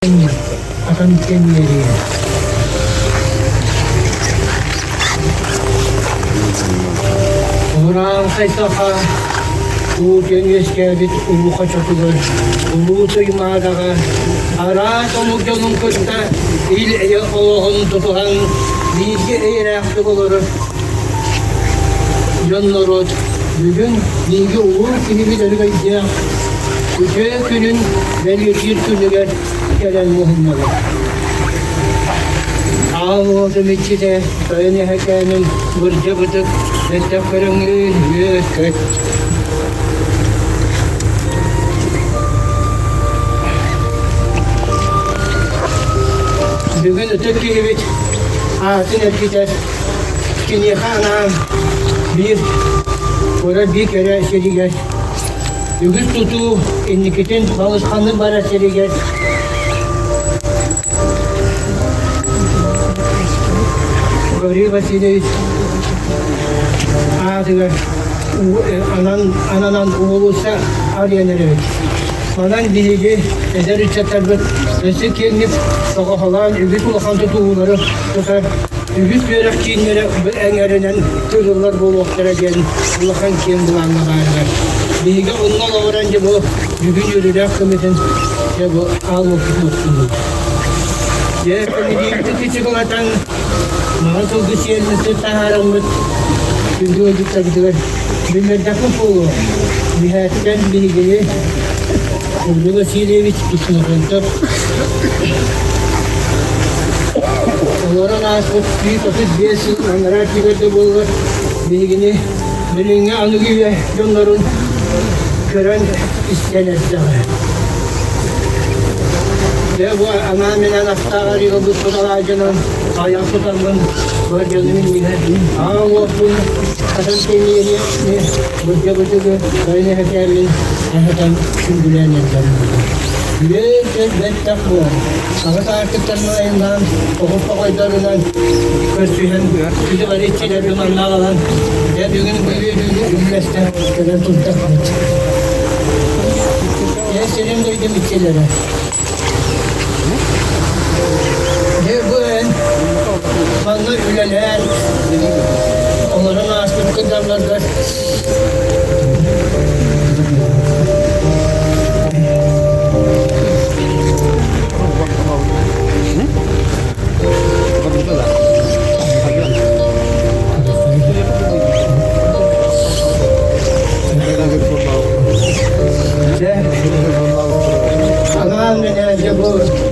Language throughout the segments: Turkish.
Akan kendileri. Orang kaysaha ujian yeskabit uluka çatılar ulu mağdaga ara tomukyanın kırta il Allah'ın tutuhan bilgi eğraklı olur canlarot bugün bilgi ulu kimi bir dönüge gidiyor üçe günün belirgin günüge gelen muhimmeler ağzım içi de öyle hekenin burcu budur ve teferin yüzük bugün öteki gibi ağzın etkide kini hanım bir orada bir kere seriger yüz tutu indiketin balışkanlık bara seriger Gabriel Vasilyevich ağzılar ananan oğulsa arayanları Anan bilgi eder çatardı. Nesi kendip sağalan übüt ulakan tutuğuları tutar. Übüt yörek kinlere engerinden tırırlar bu vaktara gelin. Ulakan kendi anlalarlar. Bilgi ondan öğrenci bu bugün yürüyerek kımıtın bu al vakit olsun. Yerken edildi çikolatan nasıl kışıyelmesi taharamız. Çünkü ödükler gidiyor. Bilmerdakın pulu. Nihayetten bilgiyi Gabriel Vasilyevich sınıfında onların asıl büyük ofis üyesi onlara kibirde bulur bilgini bilinge anı gibi onların gören istenir ve bu anaminen haftaları bu sıralacının ayak tutanın bölgenin milletinin ağabeyinin kadın temiyeli bölge böyle hekemin Ahatan sürdüren yeterli. Bir bettak bu. Fakat artık tanımayından, okupa koydarından, köstüyen, bizi var içiler yumanla alan, ve bugün bu üniversite kadar tuttak var. Ben senin duydum içilere. Ve bu en, bana üleler, onların asıl kıdamlardır.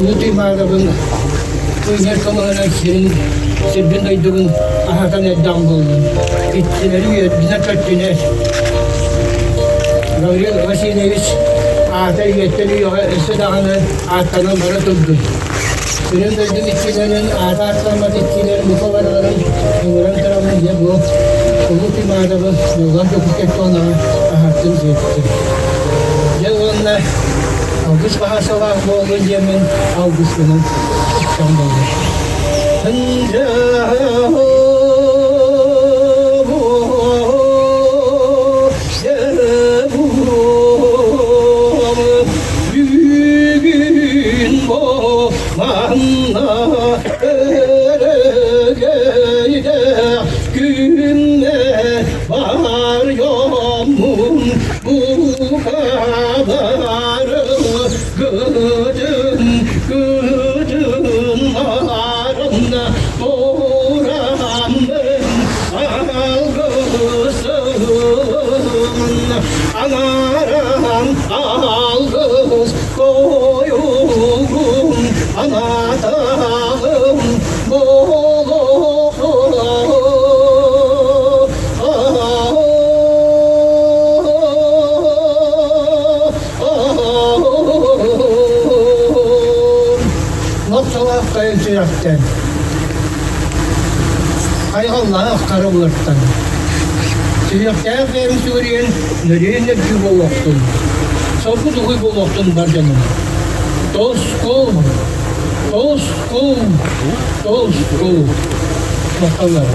Nuti mağdabın kuyular kamuğuna serbin duyduğun ahatan eddam buldun. İttileri bize kaçtığını Gabriel Vasilyevich ahata yettiriyor, ısı ahtanın bana tuttu. Benim duyduğum ittilerin, ahata atlanmaz ittilerin, bu kovarların, umuran tarafı diye bu Nuti mağdabı yoldan dokuk etti ona ahatın zetti. Ya onlar August bahasa var bu öncemin August'un İstanbul'da. Bugün bu manna ergeyde günler var yomun bu kadar Gıdın ağrında doğrandım algısın Anaram algıs koyulgun anadağım Kayıcırak'tan Kayğallah aktarı bulurttan Sürüyaktan benim Suriyen Nereye ne bir buluktun Sofu duğuy buluktun barcanım Dostum Dostum Dostum Bakalım